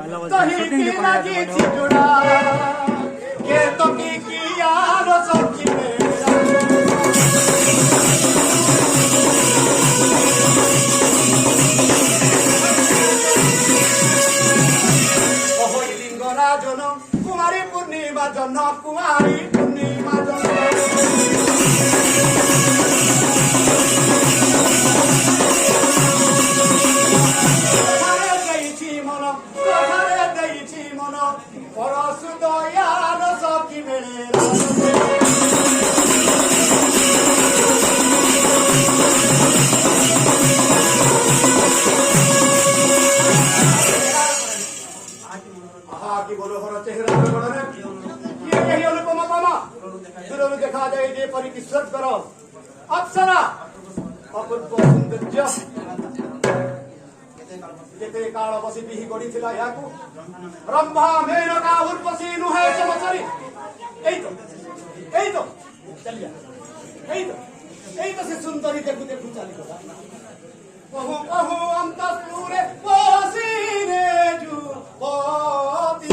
कहीं की लगी चिजुड़ा के तो की यार सखी मेरा ओहोई लिंगरा जन कुमारी पूर्णिमा जन कुमारी पूर्णिमा जन परसु दयाल सखी मेरे की बोलो हर चेहरा ये यही अनुपमा मामा दूर में देखा जाए ये परी की सर्च करो अप्सरा अपूर्व सौंदर्य केते काल बसी बिही गढ़ी याकू रंभा मेनका उर्वशी नुहे चमचरी एई तो चलिया एई तो से सुंदरी देखु देखु चली गला कहू कहू अंतपुरे पसीने जु पति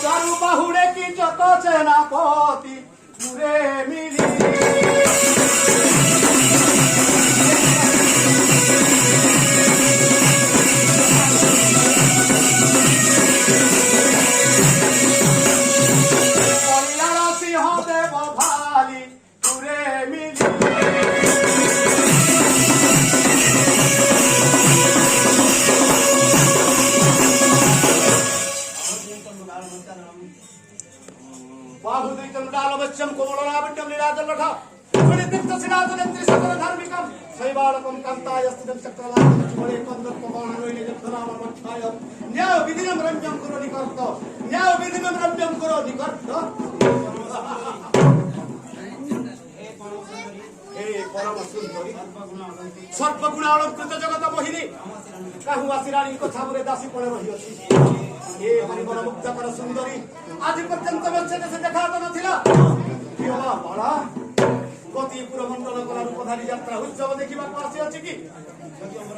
चारु बाहुड़े की जत सेनापति पूरे मिली बाहुदीचंडालवश्यम कोमलनाभिड्यम लीलाजल रखा सुनितिक्त सिनातनेत्री सकल धार्मिकम शैवालकम कांतायस्तिदं चक्रलाभं चुमले कंदर पवानोइने जत्नाम मच्छाय न्याय विधिनम रम्यम करो निकर्त न्याय विधिनम रम्यम करो निकर्त हे परम सुंदरी सर्वगुण अलंकृत जगत मोहिनी काहू आसिराणी को छाबरे दासी पड़े रही अछि ये परिमल मुक्तकर सुंदरी आज पर्यंत बच्चे से देखा तो नथिला किवा बाला गति पुरमंडल कला रूपधारी यात्रा उत्सव देखिबा को आसी अछि कि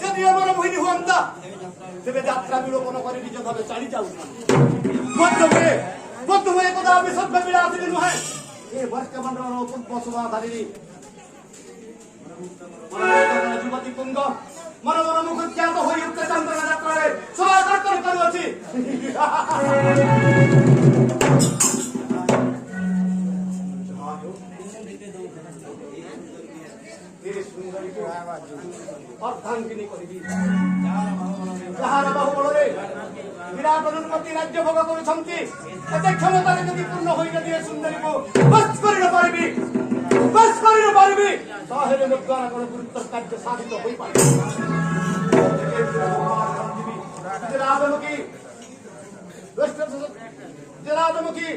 जदि हमर मोहिनी हुअंता तेबे यात्रा विलोपन करि निज भाबे चली जाउ मध्य एकदा विसर्ग विलासिनी नुहे ए वर्ष मंडल पुष्प शोभाधारी युवती पुंग मन मन मुख ख्यात होई उक्त चंद्र यात्रा रे स्वागत करू अछि अर्धांगिनी करिबी जहार बाहुबलरे विराट अनुपति राज्य भोग करूछंती एते क्षमता यदि पूर्ण होई जदि सुंदरी को बस करि न पारिबी साहेब लोकगान कर गुरुत्व कार्य साधित होई पारिबी जरादमुखी जरादमुखी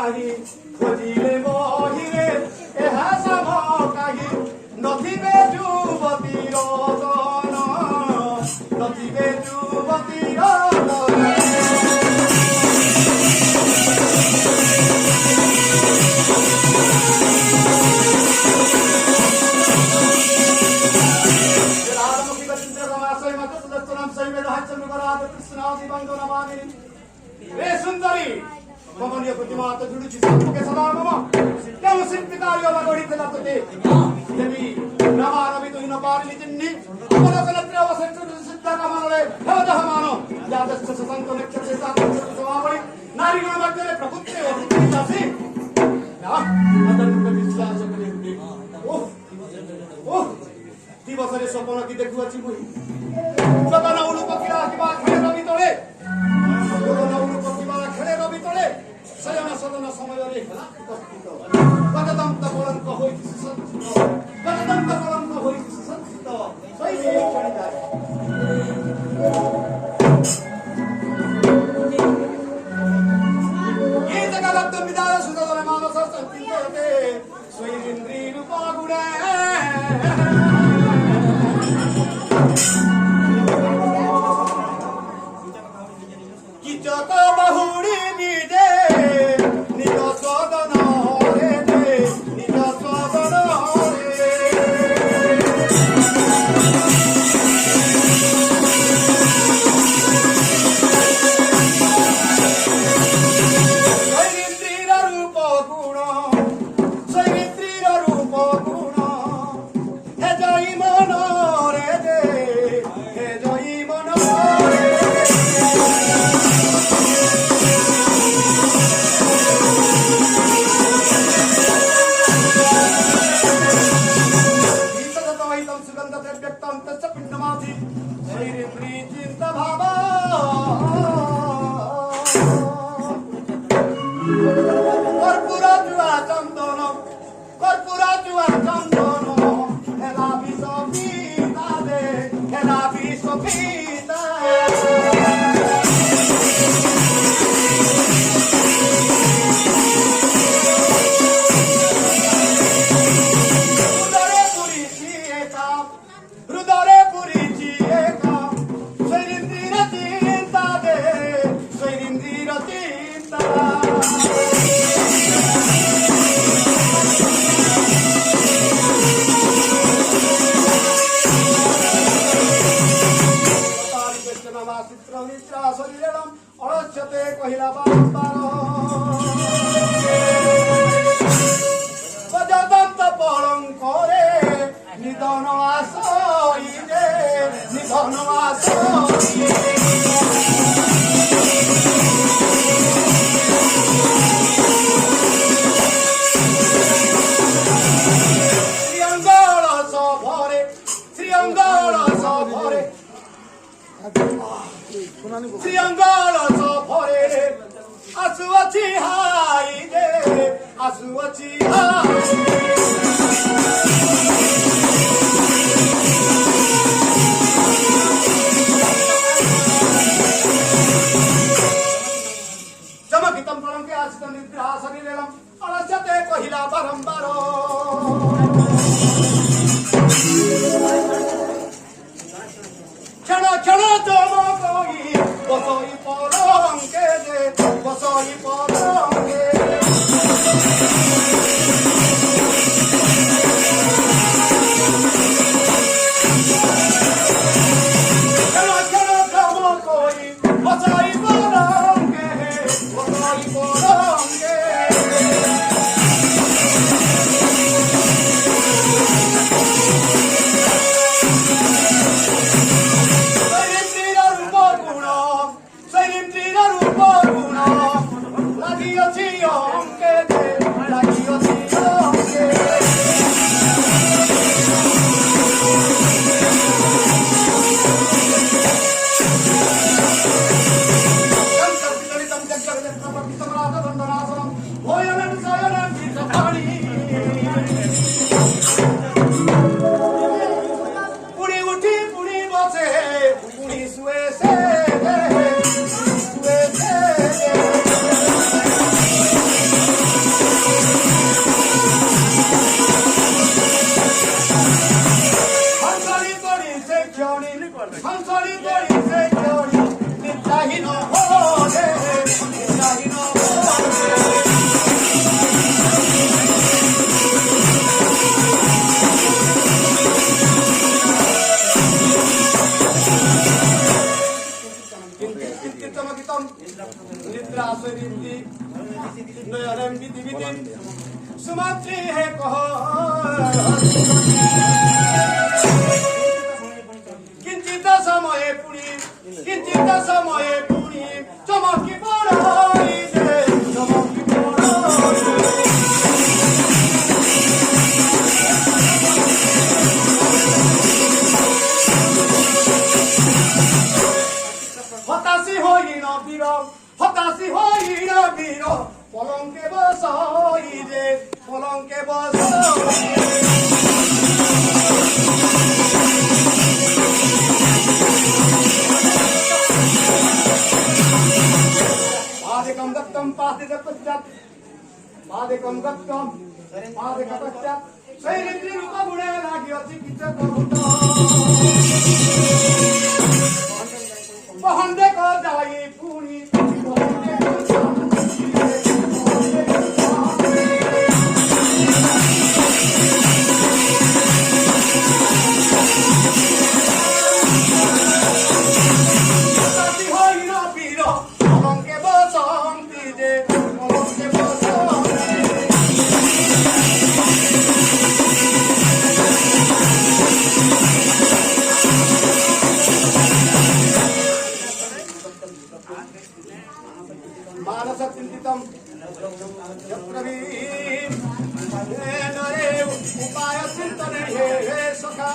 ନାହିଁ ଖୋଜିଲେ ବହିରେ ଏହା ସମ କାହିଁ ନଥିବେ ଯୁବତୀର ଦନ ନଥିବେ ଯୁବତୀର ଦନ सुंदरी कमनीय प्रतिमा तो जुड़ी के सदा मम क्या शिल्पकारी बाबा गढ़ी थे तुझे देवी रमा रवि तो इन पारिली जिन्नी अवलोकन अवसर सिद्धा का मानले हेवदह मानो यादस्य ससंतो नक्षत्र सात समावली नारी गुण मध्य प्रभुत्व और दासी ना मदन के विश्वास करे ओह ओह दिवसरे सपन की देखु अछि मुई सदन उलु पकिरा की बात खेले रवि तळे सदन उलु पकिरा खेले रवि तळे शयन सदन समय रे उपस्थित गददंत कलंक होई संस्कृत गददंत कलंक होई संस्कृत सही चढ़ी जाए ये जगत विदाय सुदन मानस संचिते स्वयंद्री रूप गुणे किचक बहुड़ी निजे निज सदन रे निज सदन रे शैलेन्द्रीर रूप गुण शैलेन्द्रीर रूप गुण हे जई मन रे हे जई मन रे श्रीअंगाल सफरे आसुअछि हाई दे आसुअछि हाई चमकितं फलं के आसितं निद्रा शरीरं अलस्यते कहिला बारंबार क्षण क्षण चमकोई बसोई पलंके दे बसोई पलंके क्षण क्षण चमकोई बसोई पलंके बसोई पलंके নিদ্রাহীন হলে নিদ্রাহীন চিন্তিতমকিতম নিদ্রাসরিন্তি নয়নম বিধিবিধিম সুমাত্রি হে কহ কিঞ্চিত সময়ে পুনি চমকি পড়াই দে চমকি পড়াই হতাশি হই না বীর পলঙ্কে বসাই রে পলঙ্কে বসাই पादिकं दत्तं पादिक पश्चात् पादिकं दत्तं पादिक पश्चात् शैलेन्द्री रूप गुणे लागियोछि किछ बहुत बहंदे को जाई पुनी बहंदे को मानस चिंतितम उपाय चिंतने हे सखा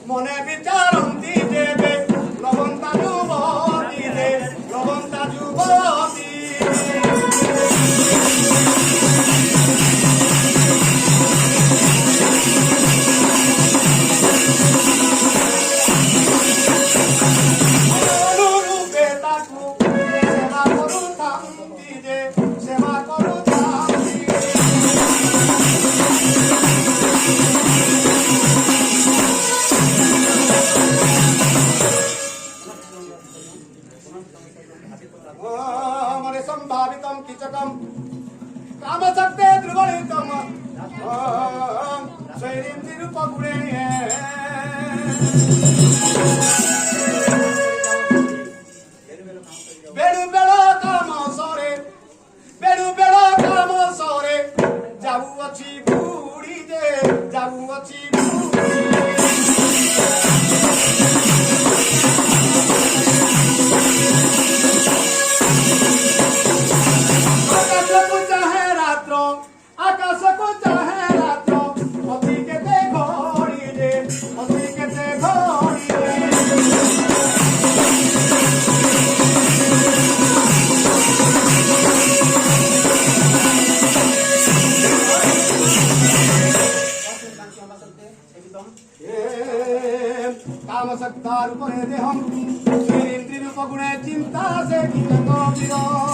मने विचारंती देवे लवंता जुबती दे लवंता जुबती मने संभावितं किचकं कामशक्ते ध्रुवणितं शैलेन्द्री रूप गुणे बेणु बेड़ा काम सरे जाऊ अछि बुढ़ी दे जाऊ अछि आकाश को चाहे रात्रो अति के ते घोड़ी दे अति के ते घोड़ी दे काम सक्ता रूप दे हम शैलेन्द्री रूप गुणे चिंता से कितनो विरो